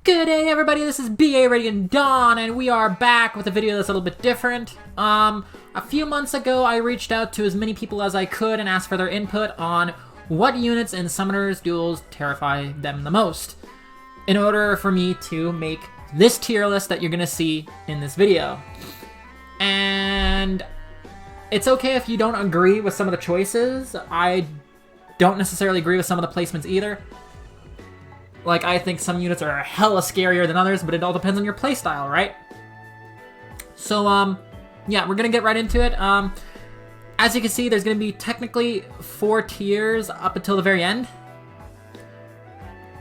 Good day, everybody. This is BA Radiant Dawn, and we are back with a video that's a little bit different. A few months ago, I reached out to as many people as I could and asked for their input on what units in Summoners Duels terrify them the most, in order for me to make this tier list that you're gonna see in this video. And it's okay if you don't agree with some of the choices. I don't necessarily agree with some of the placements either. Like, I think some units are hella scarier than others, but it all depends on your playstyle, right? So, yeah, we're gonna get right into it. As you can see, there's gonna be technically 4 tiers up until the very end.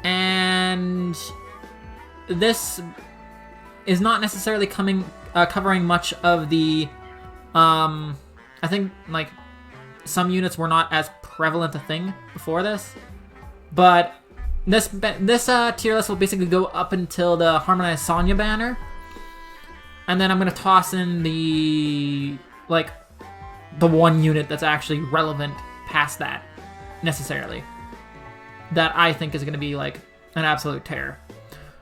And this is not necessarily covering much of the, I think, like, some units were not as prevalent a thing before this, but this tier list will basically go up until the Harmonized Sonya banner, and then I'm gonna toss in the one unit that's actually relevant past that, necessarily, that I think is gonna be like an absolute terror.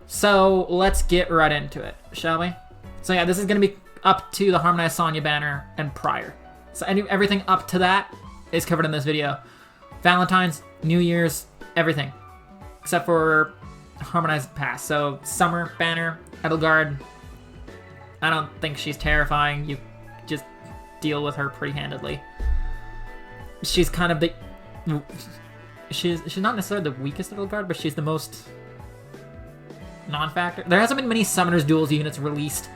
So let's get right into it, shall we? So yeah, this is gonna be up to the Harmonized Sonya banner and prior. So everything up to that is covered in this video. Valentine's, New Year's, everything. Except for Harmonized Pass. So Summer banner, Edelgard. I don't think she's terrifying. You just deal with her pretty handedly. She's kind of the... She's not necessarily the weakest Edelgard, but she's the most non-factor. There hasn't been many Summoners Duels units released,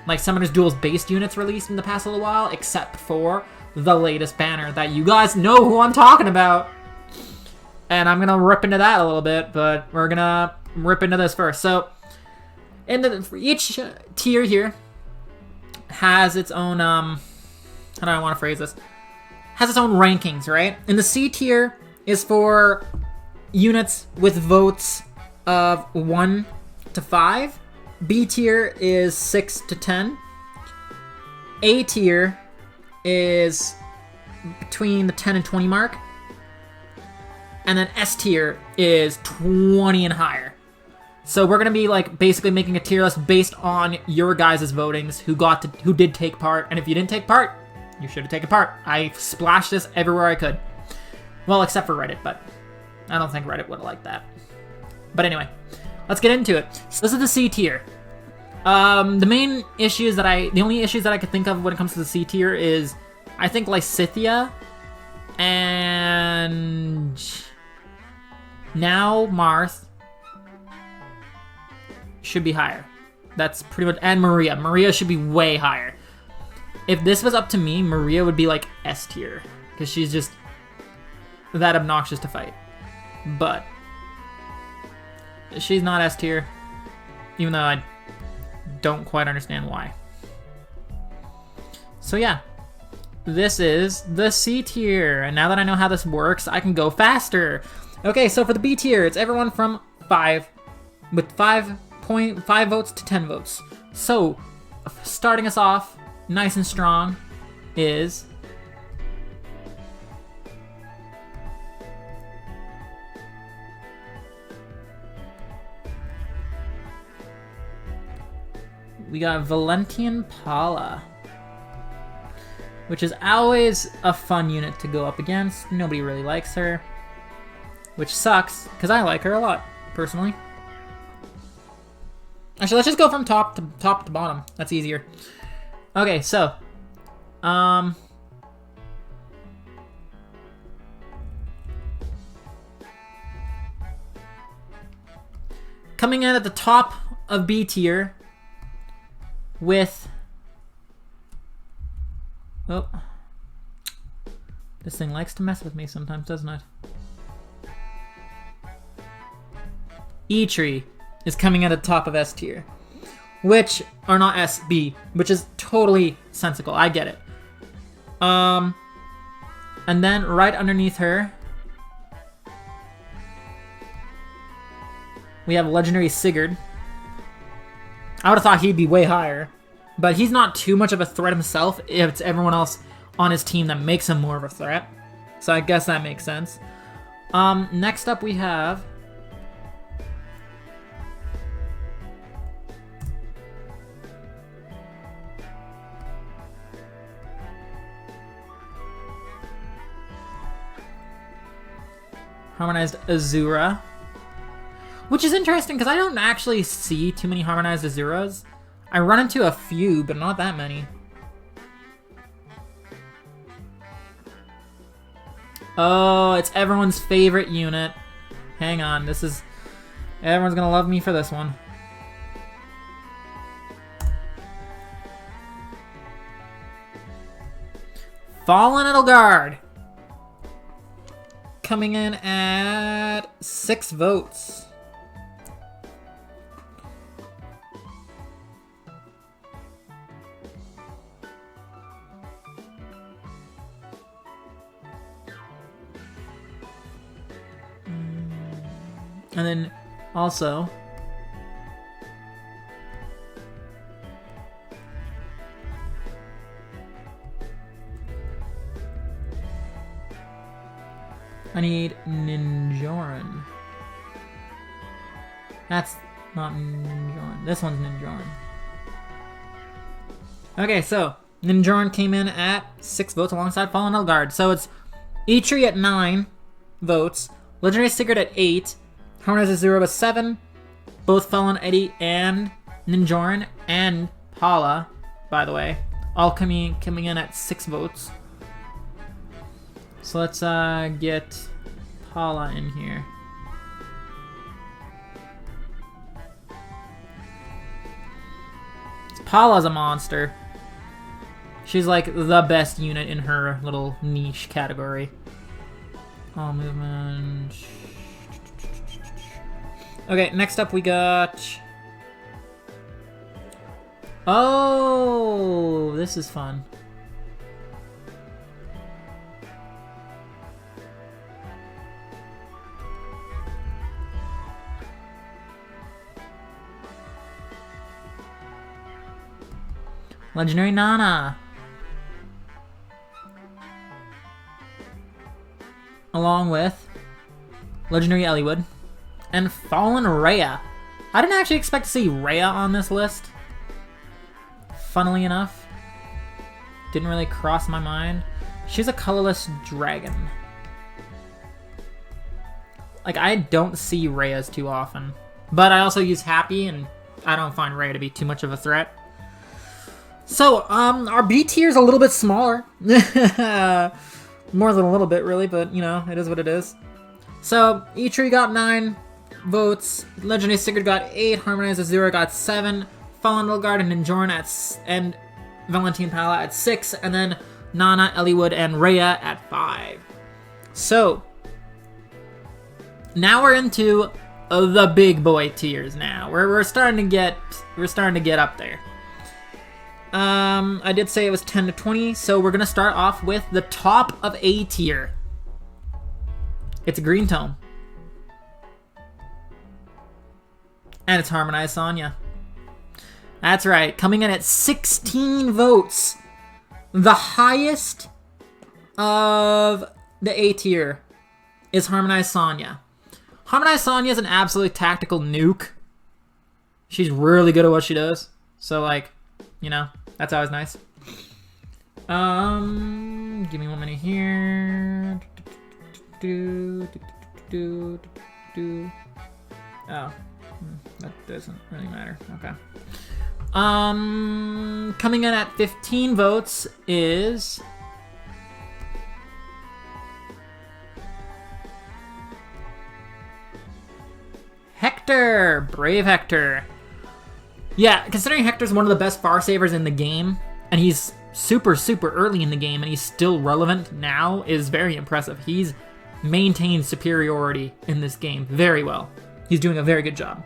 like Summoners Duels based units released in the past little while, except for the latest banner that you guys know who I'm talking about. And I'm gonna rip into that a little bit, but we're gonna rip into this first. So, each tier here has its own, how do I want to phrase this? Has its own rankings, right? And the C tier is for units with votes of 1 to 5. B tier is 6 to 10. A tier is between the 10 and 20 mark. And then S tier is 20 and higher. So we're gonna be like basically making a tier list based on your guys' votings, who did take part, and if you didn't take part, you should have taken part. I splashed this everywhere I could. Well, except for Reddit, but I don't think Reddit would have liked that. But anyway, let's get into it. So this is the C tier. The only issues that I could think of when it comes to the C tier is, I think Lysithea and now Marth should be higher. That's pretty much, and Maria. Maria should be way higher. If this was up to me, Maria would be like S tier, because she's just that obnoxious to fight. But she's not S tier, even though I don't quite understand why. So yeah, this is the C tier, and now that I know how this works, I can go faster. Okay, so for the B tier, it's everyone from 5, with 5.5 votes to 10 votes. So, starting us off nice and strong is we got Valentian Paula, which is always a fun unit to go up against. Nobody really likes her, which sucks, because I like her a lot, personally. Actually, let's just go from top to bottom. That's easier. Okay, so, coming in at the top of B tier with, oh, this thing likes to mess with me sometimes, doesn't it? E-Tree is coming at the top of S tier, which are not S, B, which is totally sensical. I get it. And then right underneath her, we have Legendary Sigurd. I would have thought he'd be way higher, but he's not too much of a threat himself. It's everyone else on his team that makes him more of a threat. So I guess that makes sense. Next up we have harmonized Azura. Which is interesting, because I don't actually see too many harmonized Azuras. I run into a few, but not that many. Oh, it's everyone's favorite unit. Hang on, this is... Everyone's gonna love me for this one. Fallen Edelgard. Coming in at 6 votes. And then also I need Ninjoran. That's not Ninjoran. This one's Ninjoran. Okay, so Ninjoran came in at 6 votes alongside Fallen Edelgard. So it's Eitri at 9 votes, Legendary Sigurd at 8, Harmonized Azura with 7, both Fallen Eddie and Ninjoran, and Paula, by the way, all coming in at 6 votes. So let's get Paula in here. Paula's a monster. She's like the best unit in her little niche category. All movement. Okay, next up we got... Oh, this is fun. Legendary Nana. Along with Legendary Eliwood and Fallen Rhea. I didn't actually expect to see Rhea on this list. Funnily enough. Didn't really cross my mind. She's a colorless dragon. Like, I don't see Rheas too often. But I also use Happy, and I don't find Rhea to be too much of a threat. So, our B tier is a little bit smaller. More than a little bit, really, but, you know, it is what it is. So, Eitri got 9 votes, Legendary Sigurd got 8, Harmonized Azura got 7, Fallen Edelgard and Ninjoran and Valentine Pala at 6, and then Nana, Eliwood, and Rhea at 5. So, now we're into the big boy tiers now. We're starting to get up there. I did say it was 10 to 20, so we're gonna start off with the top of A tier. It's a green tone. And it's Harmonized Sonya. That's right, coming in at 16 votes. The highest of the A tier is Harmonized Sonya. Harmonized Sonya is an absolutely tactical nuke. She's really good at what she does. So, like, you know, that's always nice. Give me 1 minute here. Oh, that doesn't really matter. Okay. Coming in at 15 votes is Hector, Brave Hector. Yeah, considering Hector's one of the best far savers in the game, and he's super, super early in the game, and he's still relevant now, is very impressive. He's maintained superiority in this game very well. He's doing a very good job.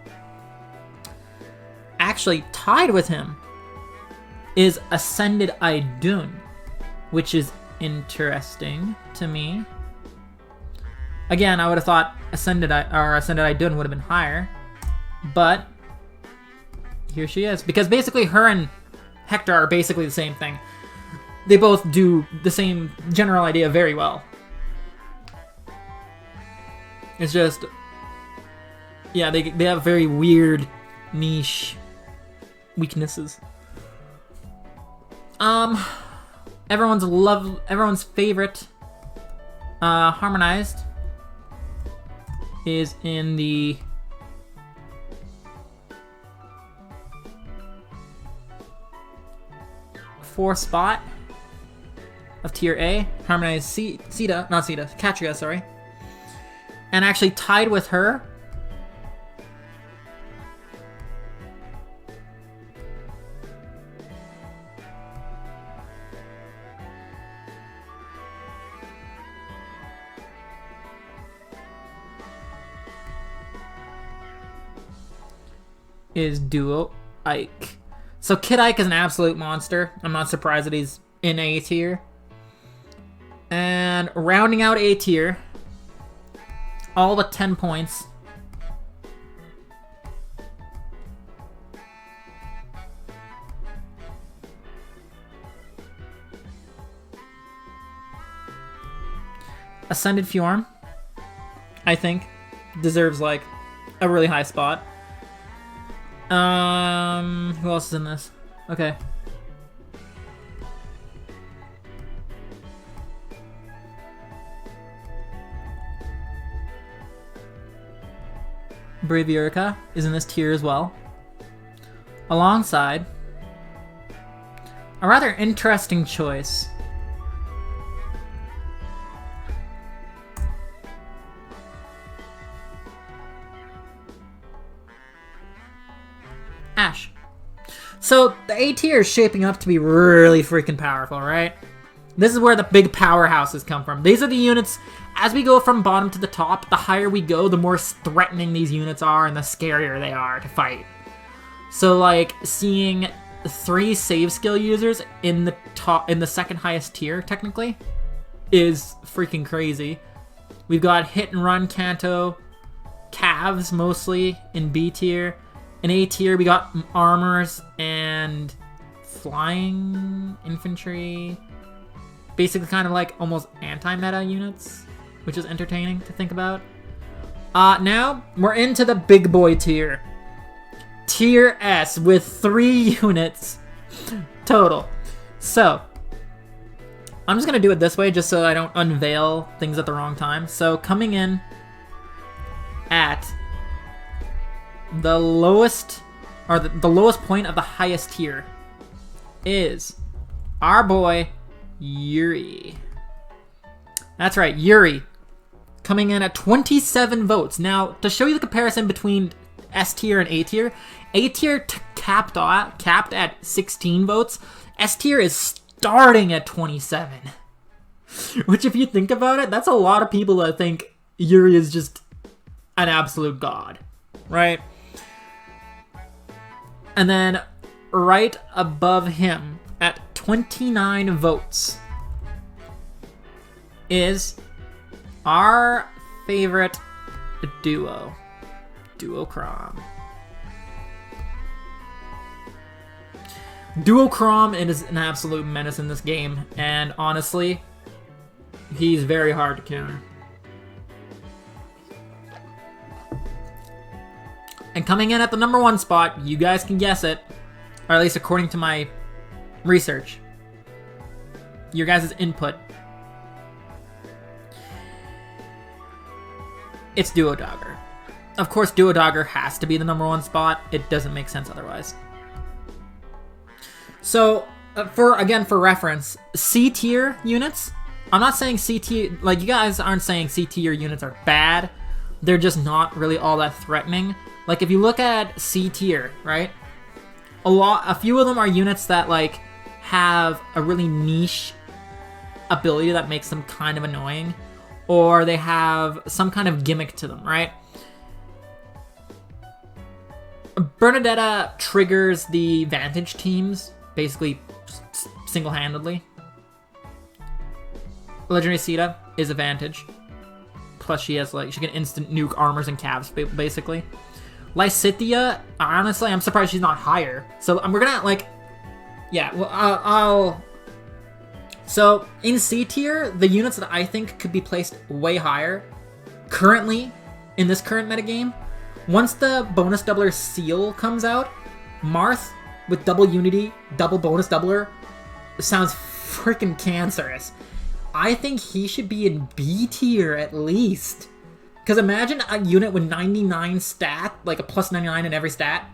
Actually, tied with him is Ascended Idun, which is interesting to me. Again, I would have thought Ascended Idun would have been higher, but here she is. Because basically her and Hector are basically the same thing. They both do the same general idea very well. It's just, yeah, they have very weird niche weaknesses. Everyone's favorite harmonized is in the fourth spot of Tier A. Harmonized Katria, sorry. And actually tied with her is Duo Ike. So Kid Ike is an absolute monster. I'm not surprised that he's in A tier. And rounding out A tier, all but 10 points. Ascended Fjorm, I think, deserves like a really high spot. Who else is in this? Okay. Bravierica is in this tier as well. Alongside a rather interesting choice. Ash. So the A tier is shaping up to be really freaking powerful, right? This is where the big powerhouses come from. These are the units, as we go from bottom to the top, the higher we go, the more threatening these units are and the scarier they are to fight. So like seeing 3 save skill users in the second highest tier, technically, is freaking crazy. We've got Hit and Run Kanto, Calves mostly in B tier. In A tier, we got armors and flying infantry. Basically kind of like almost anti-meta units, which is entertaining to think about. Now, we're into the big boy tier. Tier S with 3 units total. So, I'm just going to do it this way just so I don't unveil things at the wrong time. So, coming in at the lowest, or the lowest point of the highest tier is our boy Yuri. That's right, Yuri, coming in at 27 votes. Now, to show you the comparison between S tier and A tier capped at 16 votes. S tier is starting at 27. Which, if you think about it, that's a lot of people that think Yuri is just an absolute god, right? And then right above him at 29 votes is our favorite duo, Duocrom. Duocrom is an absolute menace in this game, and honestly, he's very hard to counter. And coming in at the number 1 spot, you guys can guess it, or at least according to my research, your guys' input, it's Duodogger. Of course, Duodogger has to be the number 1 spot. It doesn't make sense otherwise. So, for reference, C tier units, I'm not saying C tier, like you guys aren't saying C tier units are bad. They're just not really all that threatening. Like, if you look at C tier, right? A few of them are units that, like, have a really niche ability that makes them kind of annoying. Or they have some kind of gimmick to them, right? Bernadetta triggers the Vantage teams, basically single-handedly. Legendary Sita is a Vantage. Plus she has, like, she can instant nuke armors and calves, basically. Lysithea, honestly, I'm surprised she's not higher. So we're gonna, like, yeah, well, so in C tier, the units that I think could be placed way higher, currently, in this current metagame, once the bonus doubler seal comes out, Marth with double unity, double bonus doubler, sounds freaking cancerous. I think he should be in B tier at least. Because imagine a unit with 99 stat, like a plus 99 in every stat,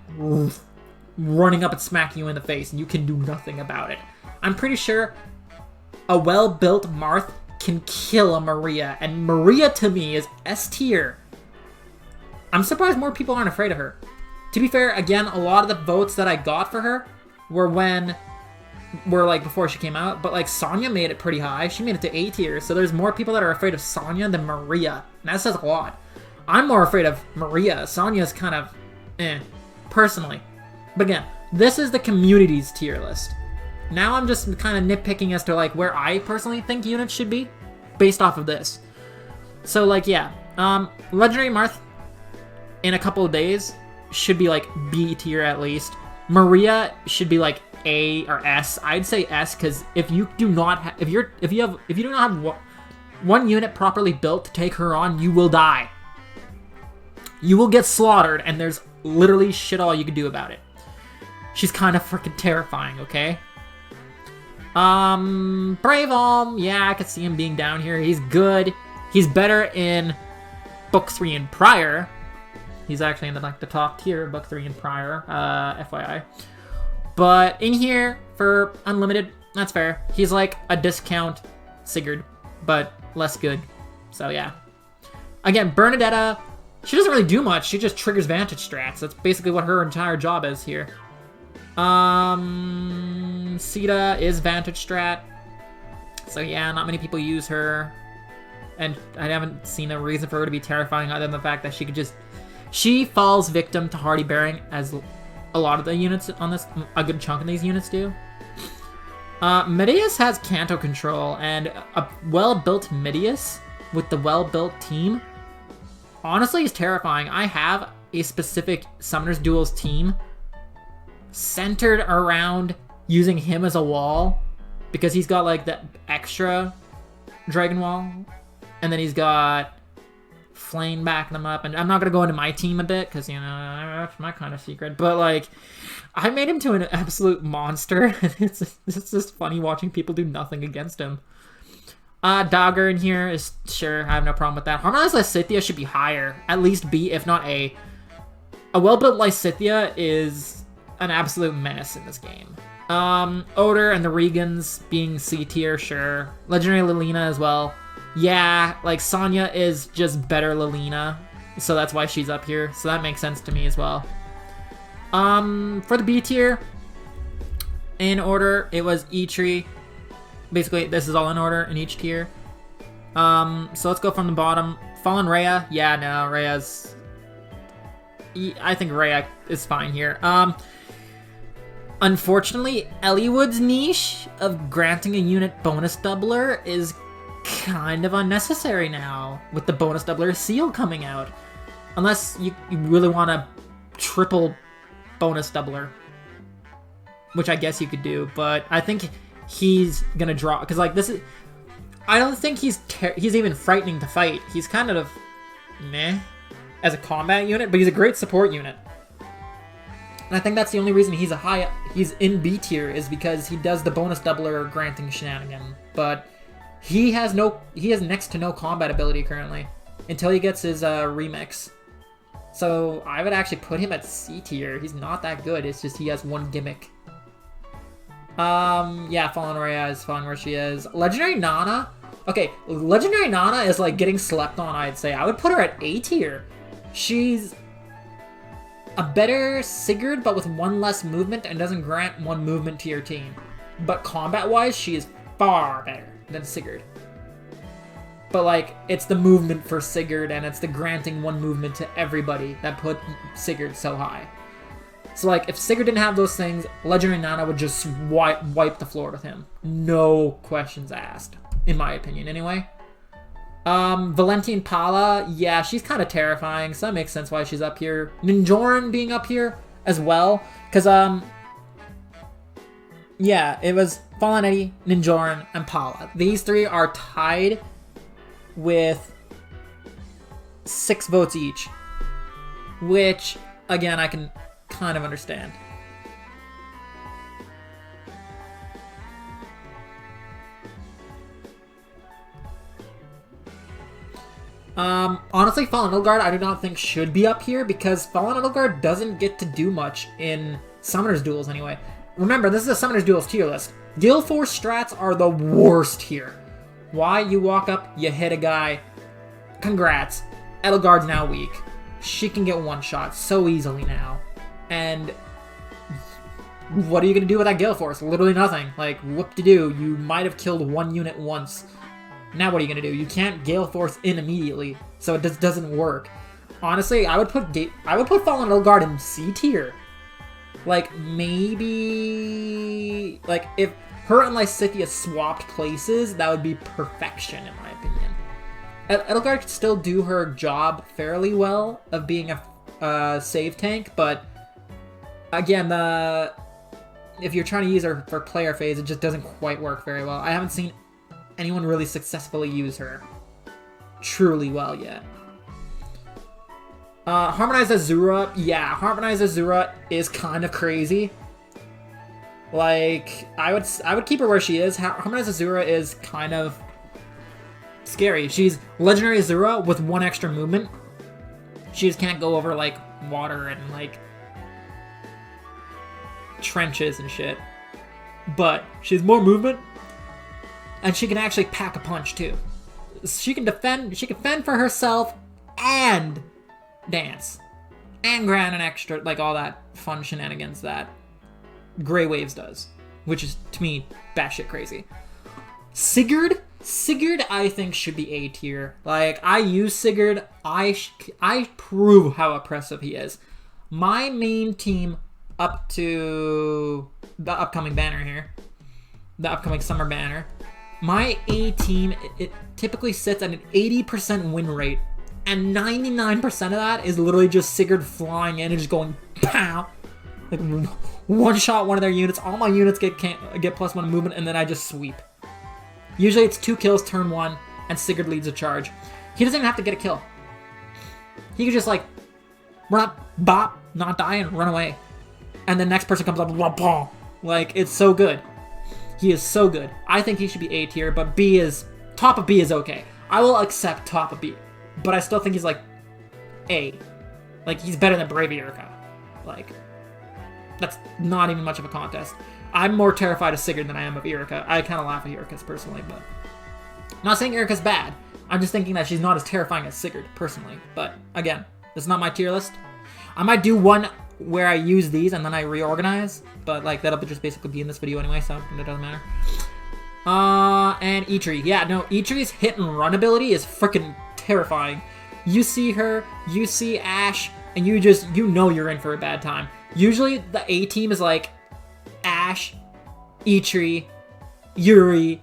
running up and smacking you in the face, and you can do nothing about it. I'm pretty sure a well-built Marth can kill a Maria, and Maria to me is S tier. I'm surprised more people aren't afraid of her. To be fair, again, a lot of the votes that I got for her were like before she came out, but like Sonya made it pretty high. She made it to A tier, so there's more people that are afraid of Sonya than Maria, and that says a lot. I'm more afraid of Maria. Sonya's kind of personally. But again, this is the community's tier list. Now I'm just kind of nitpicking as to like where I personally think units should be based off of this. So like, yeah, Legendary Marth in a couple of days should be like B tier at least. Maria should be like A or S. I'd say S, because if you do not if you do not have one unit properly built to take her on, you will die. You will get slaughtered, and there's literally shit all you can do about it. She's kind of freaking terrifying, okay? Brave Alm, yeah, I could see him being down here. He's good. He's better in Book 3 and prior. He's actually in the top tier of Book 3 and prior, FYI. But in here, for Unlimited, that's fair. He's like a discount Sigurd, but less good. So yeah. Again, Bernadetta, she doesn't really do much. She just triggers Vantage strats. That's basically what her entire job is here. Sita is Vantage strat. So yeah, not many people use her. And I haven't seen a reason for her to be terrifying other than the fact that she falls victim to Hardy Bearing, as a lot of the units on this, a good chunk of these units do. Midius has Canto control, and a well-built Midius with the well-built team honestly is terrifying. I have a specific Summoners Duels team centered around using him as a wall, because he's got like the extra Dragon Wall, and then he's got Flame backing them up. And I'm not going to go into my team a bit, because, you know, that's my kind of secret. But, like, I made him to an absolute monster. It's just funny watching people do nothing against him. Dagger in here is, sure, I have no problem with that. Harmonized Lysithea should be higher. At least B, if not A. A well-built Lysithea is an absolute menace in this game. Odor and the Regans being C tier, sure. Legendary Lilina as well. Yeah, like, Sonya is just better Lilina, so that's why she's up here. So that makes sense to me as well. For the B tier, in order, it was Eitri. Basically, this is all in order in each tier. So let's go from the bottom. Fallen Rhea. Yeah, no, Rhea's... I think Rhea is fine here. Unfortunately, Eliwood's niche of granting a unit bonus doubler is kind of unnecessary now, with the bonus doubler seal coming out. Unless you really want a triple bonus doubler, which I guess you could do, but I think he's gonna draw, because like this is, I don't think he's even frightening to fight. He's kind of meh as a combat unit, but he's a great support unit. And I think that's the only reason he's in B tier, is because he does the bonus doubler granting shenanigan. But he has next to no combat ability currently, until he gets his remix. So I would actually put him at C tier. He's not that good. It's just he has one gimmick. Yeah, Fallen Rhea is fine where she is. Legendary Nana. Okay, Legendary Nana is like getting slept on, I'd say. I would put her at A tier. She's a better Sigurd, but with one less movement, and doesn't grant one movement to your team. But combat-wise, she is far better than Sigurd. But like, it's the movement for Sigurd, and it's the granting one movement to everybody that put Sigurd so high. So like, if Sigurd didn't have those things, Legendary Nana would just wipe the floor with him. No questions asked, in my opinion anyway. Valentine Pala, yeah, she's kind of terrifying, so that makes sense why she's up here. Ninjoran being up here as well, because, yeah, it was Fallen Eddie, Ninjoran, and Pala. These three are tied with 6 votes each, which, again, I can kind of understand. Honestly, Fallen Edelgard I do not think should be up here because Fallen Edelgard doesn't get to do much in Summoner's Duels anyway. Remember, this is a Summoner's Duels tier list. Gale Force strats are the worst here. Why? You walk up, you hit a guy. Congrats. Edelgard's now weak. She can get one shot so easily now. And what are you going to do with that Gale Force? Literally nothing. Like, whoop-de-doo. You might have killed one unit once. Now what are you going to do? You can't Gale Force in immediately, so it just doesn't work. Honestly, I would put Fallen Edelgard in C tier. Like, maybe... Like, if her and Lysithea swapped places, that would be perfection, in my opinion. Edelgard could still do her job fairly well of being a save tank, but again, if you're trying to use her for player phase, it just doesn't quite work very well. I haven't seen anyone really successfully use her truly well yet. Harmonized Azura, yeah, Harmonized Azura is kind of crazy. Like, I would keep her where she is. Harmonized Azura is kind of scary. She's Legendary Azura with 1 extra movement. She just can't go over, like, water and, like, trenches and shit. But she has more movement, and she can actually pack a punch, too. She can fend for herself and dance. And grant an extra, like, all that fun shenanigans that Grey Waves does. Which is, to me, batshit crazy. Sigurd, I think, should be A tier. Like, I use Sigurd. I prove how oppressive he is. My main team up to the upcoming banner here, the upcoming summer banner, my A team, it typically sits at an 80% win rate, and 99% of that is literally just Sigurd flying in and just going pow, like one shot one of their units. All my units get +1 movement, and then I just sweep. Usually it's 2 kills turn 1, and Sigurd leads a charge. He doesn't even have to get a kill. He could just, like, run up, bop, not die, and run away. And the next person comes up, blah, blah. Like, it's so good. He is so good. I think he should be A tier, but top of B is okay. I will accept top of B, but I still think he's, like, A. Like, he's better than Brave Erica. Like, that's not even much of a contest. I'm more terrified of Sigurd than I am of Erica. I kind of laugh at Erica's personally, but I'm not saying Erica's bad. I'm just thinking that she's not as terrifying as Sigurd, personally. But again, this is not my tier list. I might do one where I use these and then I reorganize, but like that'll just basically be in this video anyway, so it doesn't matter. And Eitri. Yeah, no, Eitri's hit and run ability is freaking terrifying. You see her, you see Ashe, and you know you're in for a bad time. Usually the A team is like Ashe, Eitri, Yuri,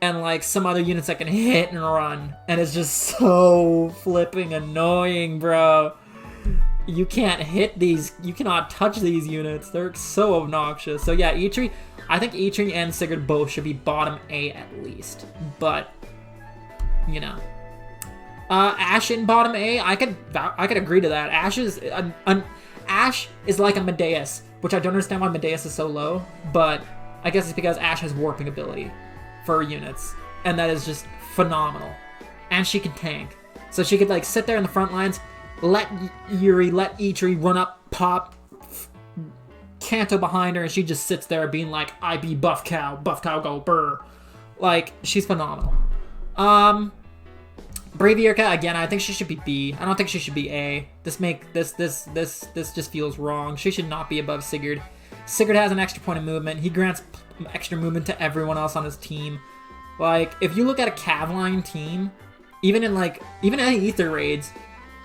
and like some other units that can hit and run, and it's just so flipping annoying, bro. You can't hit these, you cannot touch these units. They're so obnoxious. So yeah, Eitri, I think Eitri and Sigurd both should be bottom A at least, but you know. Ashe in bottom A, I could agree to that. Ashe is like a Medeus, which I don't understand why Medeus is so low, but I guess it's because Ashe has warping ability for units, and that is just phenomenal. And she can tank. So she could like sit there in the front lines, let Yuri, let Eitri run up, pop, Kanto behind her, and she just sits there being like, I be buff cow go brr. Like, she's phenomenal. Brave Erica, again, I think she should be B. I don't think she should be A. This just feels wrong. She should not be above Sigurd. Sigurd has an extra point of movement. He grants extra movement to everyone else on his team. Like, if you look at a Cavline team, even in any Ether raids,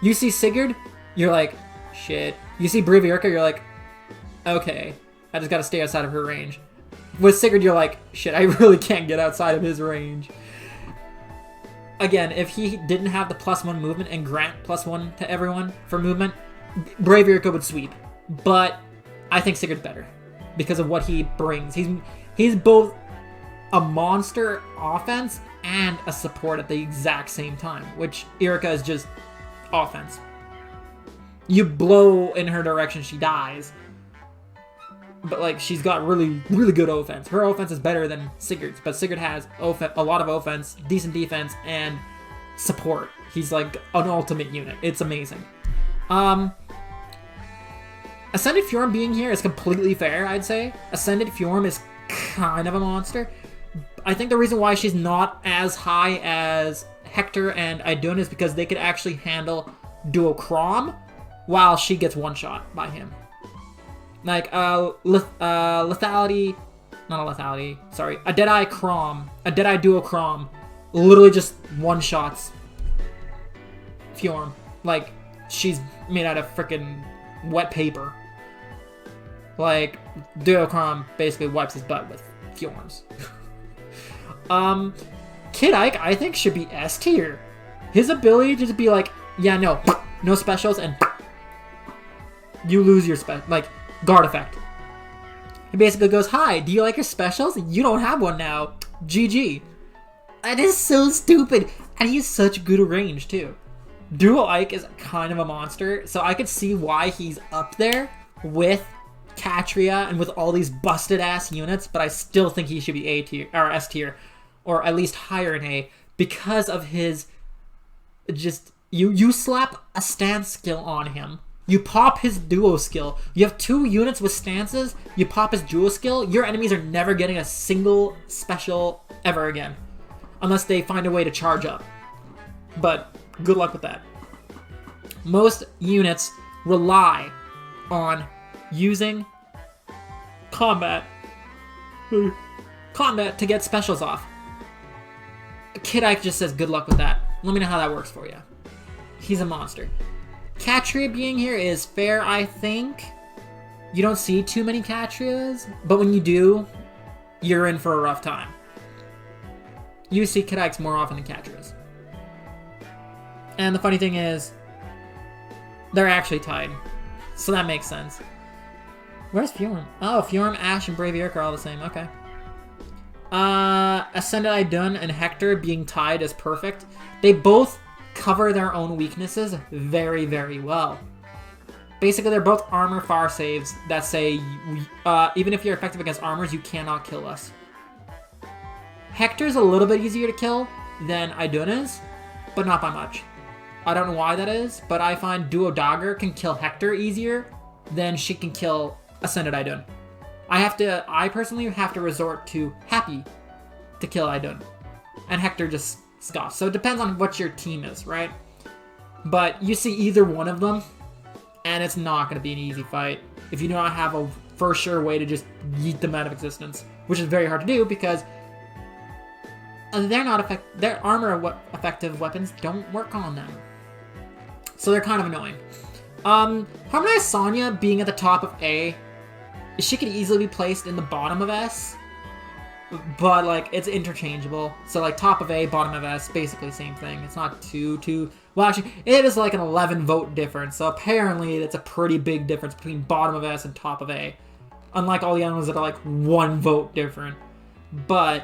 you see Sigurd, you're like, shit. You see Brave Erica, you're like, okay, I just gotta stay outside of her range. With Sigurd, you're like, shit, I really can't get outside of his range. Again, if he didn't have the +1 movement and grant +1 to everyone for movement, Brave Erica would sweep. But I think Sigurd's better because of what he brings. He's both a monster offense and a support at the exact same time, which Erica is just offense. You blow in her direction, she dies. But like, she's got really, really good offense. Her offense is better than Sigurd's, but Sigurd has a lot of offense, decent defense, and support. He's like an ultimate unit. It's amazing. Ascended Fjorm being here is completely fair, I'd say. Ascended Fjorm is kind of a monster. I think the reason why she's not as high as Hector and Idun is because they could actually handle Duo Chrom while she gets one-shot by him. Like, lethality... Not a lethality, sorry. A Deadeye Chrom. A Deadeye Duo Chrom literally just one-shots Fjorm. Like, she's made out of freaking wet paper. Like, Duo Chrom basically wipes his butt with Fjorms. Kid Ike, I think, should be S tier. His ability to just be like, yeah, no specials, and you lose your guard effect. He basically goes, hi, do you like your specials? You don't have one now. GG. That is so stupid. And he has such good range, too. Duo Ike is kind of a monster, so I could see why he's up there with Catria and with all these busted-ass units, but I still think he should be A tier, or S tier, or at least higher in A, because of his just... You slap a stance skill on him, you pop his duo skill, you have 2 units with stances, you pop his duo skill, your enemies are never getting a single special ever again. Unless they find a way to charge up. But good luck with that. Most units rely on using combat to get specials off. Kid Ike just says good luck with that. Let me know how that works for you. He's a monster. Catria being here is fair, I think. You don't see too many Catrias, but when you do, you're in for a rough time. You see Kid Ikes more often than Catrias. And the funny thing is, they're actually tied. So that makes sense. Where's Fjorm? Oh, Fjorm, Ash, and Brave Yerk are all the same. Okay. Ascended Idun and Hector being tied is perfect. They both cover their own weaknesses very, very well. Basically, they're both armor far saves that say, even if you're effective against armors, you cannot kill us. Hector's a little bit easier to kill than Idun is, but not by much. I don't know why that is, but I find Duo Dagger can kill Hector easier than she can kill Ascended Idun. I personally have to resort to Happy to kill Idun. And Hector just scoffs. So it depends on what your team is, right? But you see either one of them, and it's not going to be an easy fight if you do not have a for sure way to just yeet them out of existence, which is very hard to do because their armor effective weapons don't work on them. So they're kind of annoying. Harmonized Sonya being at the top of A, she could easily be placed in the bottom of S, but like it's interchangeable. So like top of A, bottom of S, basically same thing. It's not too well, actually it is like an 11 vote difference. So apparently it's a pretty big difference between bottom of S and top of A, unlike all the other ones that are like 1 vote different. But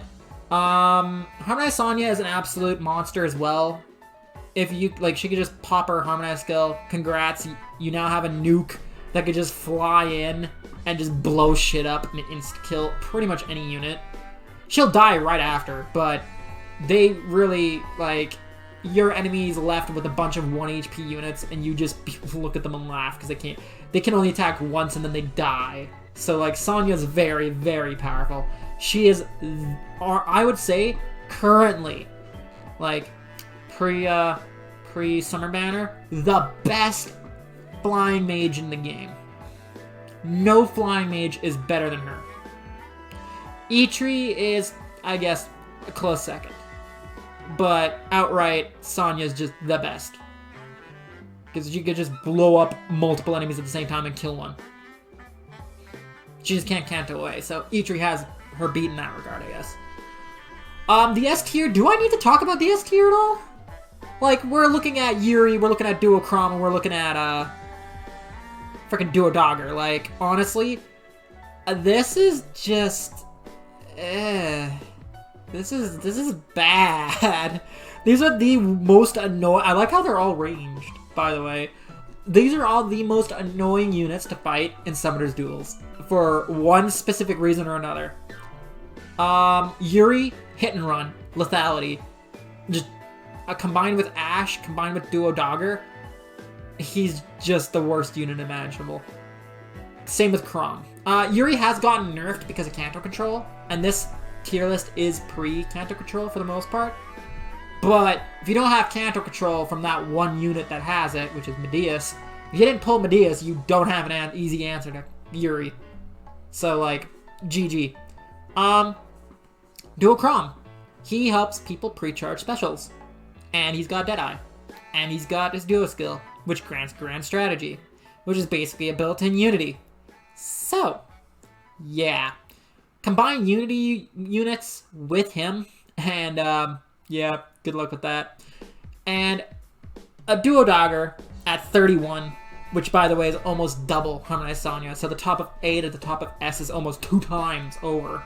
Harmonized Sonya is an absolute monster as well. If you like, she could just pop her Harmonized skill. Congrats, you now have a nuke that could just fly in and just blow shit up and insta-kill pretty much any unit. She'll die right after, but they really, like, your enemy's left with a bunch of 1 HP units, and you just look at them and laugh, because they can only attack once and then they die. So, like, Sonya's very, very powerful. She is, I would say, currently, like, pre-Summer Banner, the best flying mage in the game. No flying mage is better than her. Eitri is, I guess, a close second. But outright, Sonya's just the best. Because you could just blow up multiple enemies at the same time and kill one. She just can't Kanto away, so Eitri has her beat in that regard, I guess. The S tier, do I need to talk about the S tier at all? Like, we're looking at Yuri, we're looking at Duo Chrom, and we're looking at, freaking Duo Dagger. Like, honestly, this is just, this is bad. These are the most annoying, I like how they're all ranged, by the way. These are all the most annoying units to fight in Summoner's Duels, for one specific reason or another. Yuri, hit and run, lethality, just combined with Ash, combined with Duo Dogger, he's just the worst unit imaginable. Same with Chrom. Yuri has gotten nerfed because of Kanto Control, and this tier list is pre-Kanto Control for the most part. But if you don't have Kanto Control from that one unit that has it, which is Medeus, if you didn't pull Medeus, you don't have an easy answer to Yuri. So, like, GG. Duo Chrom. He helps people pre-charge specials. And he's got Deadeye. And he's got his Duo skill, which grants Grand Strategy, which is basically a built-in Unity. So, yeah. Combine Unity units with him, and, yeah, good luck with that. And a Duo Dogger at 31, which, by the way, is almost double Harmonized Sonya. So the top of A to the top of S is almost 2 times over.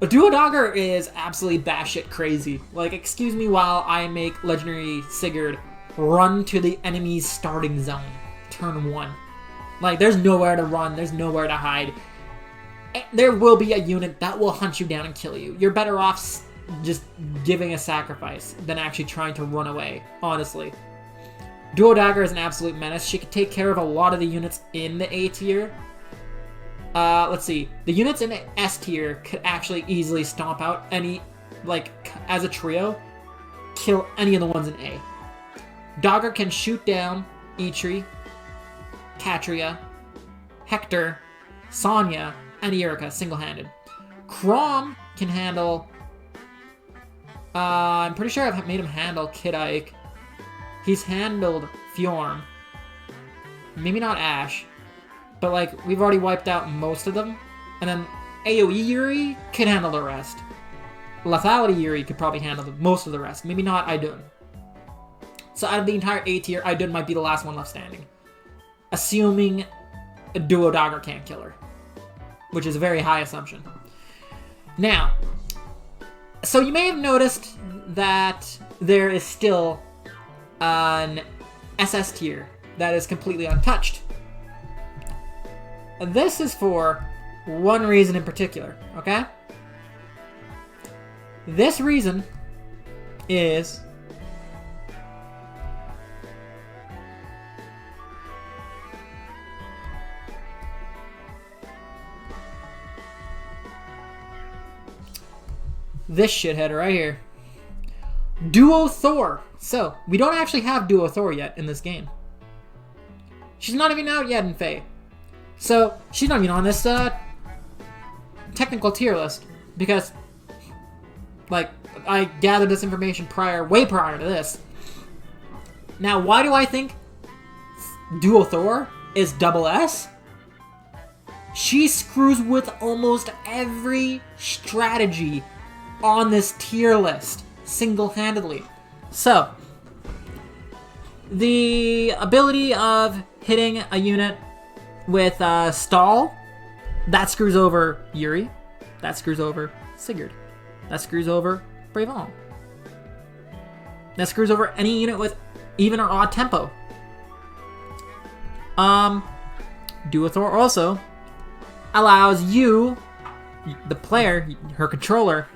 A Duo Dogger is absolutely batshit crazy. Like, excuse me while I make Legendary Sigurd run to the enemy's starting zone. Turn 1. Like, there's nowhere to run. There's nowhere to hide. There will be a unit that will hunt you down and kill you. You're better off just giving a sacrifice than actually trying to run away, honestly. Duo Dagger is an absolute menace. She can take care of a lot of the units in the A tier. Let's see. The units in the S tier could actually easily stomp out any, like, as a trio, kill any of the ones in A. Dagger can shoot down Eitri, Katria, Hector, Sonya, and Erika single-handed. Chrom can handle... I'm pretty sure I've made him handle Kid Ike. He's handled Fjorm. Maybe not Ash. But, like, we've already wiped out most of them. And then AoE Yuri could handle the rest. Lethality Yuri could probably handle most of the rest. Maybe not Idun. So out of the entire A tier, Idun might be the last one left standing. Assuming a Duo Dagger can't kill her. Which is a very high assumption. Now, so you may have noticed that there is still an SS tier that is completely untouched. This is for one reason in particular, okay? This reason is this shithead right here. Duo Thor. So, we don't actually have Duo Thor yet in this game. She's not even out yet in Fae. So, she's not even on this technical tier list. Because, like, I gathered this information way prior to this. Now, why do I think Duo Thor is double S? She screws with almost every strategy on this tier list, single-handedly. So, the ability of hitting a unit with stall, that screws over Yuri, that screws over Sigurd, that screws over Bravon, that screws over any unit with even or odd tempo. Duo Thor also allows you, the player, her controller,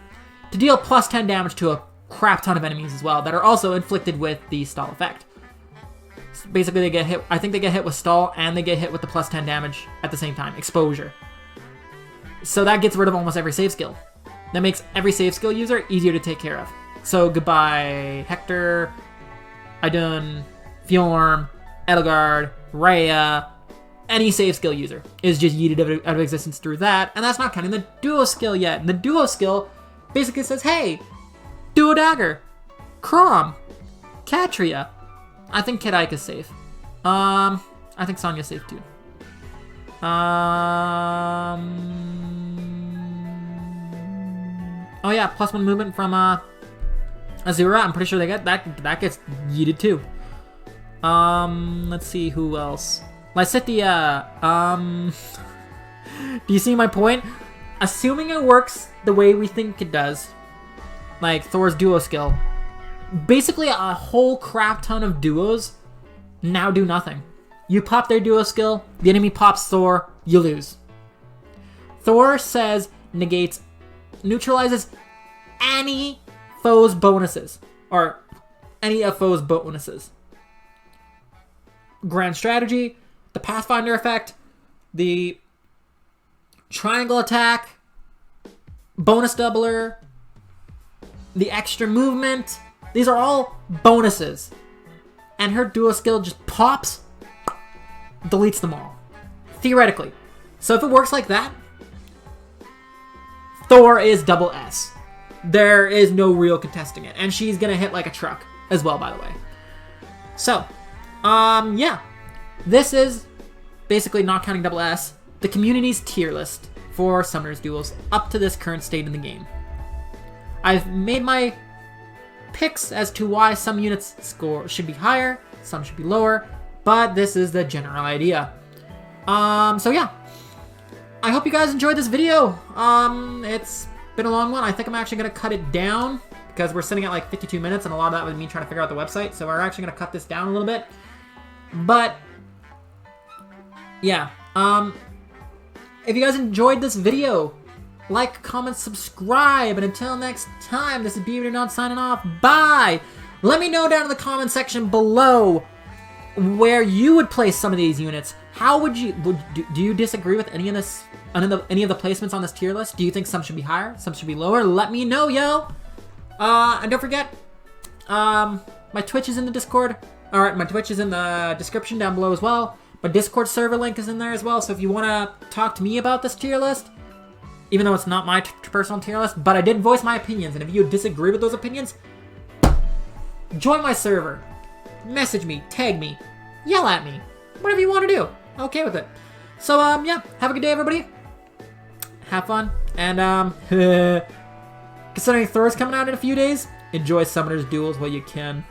to deal plus 10 damage to a crap ton of enemies as well that are also inflicted with the stall effect. So basically, they get hit. I think they get hit with stall and they get hit with the plus 10 damage at the same time. Exposure. So that gets rid of almost every save skill. That makes every save skill user easier to take care of. So goodbye Hector, Idun, Fjorm, Edelgard, Rhea. Any save skill user is just yeeted out of existence through that, and that's not counting the duo skill yet. And the duo skill basically says, hey, Duo Dagger, Chrom, Katria. I think Kid Ike is safe. I think Sonya's safe too. Oh yeah, plus 1 movement from Azura. I'm pretty sure they get that gets yeeted too. Let's see who else. Lysithea. Do you see my point? Assuming it works the way we think it does, like Thor's duo skill, basically a whole crap ton of duos now do nothing. You pop their duo skill, the enemy pops Thor, you lose. Thor says neutralizes any foe's bonuses, or any of foe's bonuses. Grand strategy, the Pathfinder effect, the triangle attack, bonus doubler, the extra movement. These are all bonuses. And her dual skill just pops, deletes them all. Theoretically. So if it works like that, Thor is double S. There is no real contesting it. And she's going to hit like a truck as well, by the way. So, yeah. This is, basically not counting double S, the community's tier list for Summoner's Duels up to this current state in the game. I've made my picks as to why some units score should be higher, some should be lower, but this is the general idea. So yeah. I hope you guys enjoyed this video. It's been a long one. I think I'm actually going to cut it down because we're sitting at like 52 minutes and a lot of that was me trying to figure out the website. So we're actually going to cut this down a little bit. But yeah, if you guys enjoyed this video, like, comment, subscribe, and until next time, this is Beaver signing off. Bye! Let me know down in the comment section below where you would place some of these units. How would you, do you disagree with any of this, any of the placements on this tier list? Do you think some should be higher, some should be lower? Let me know, yo! And don't forget, my Twitch is in the Discord. Alright, my Twitch is in the description down below as well. My Discord server link is in there as well, so if you want to talk to me about this tier list, even though it's not my personal tier list, but I did voice my opinions, and if you disagree with those opinions, join my server. Message me, tag me, yell at me, whatever you want to do. I'm okay with it. So, yeah, have a good day, everybody. Have fun, and, considering Thor's coming out in a few days, enjoy Summoner's Duels while you can.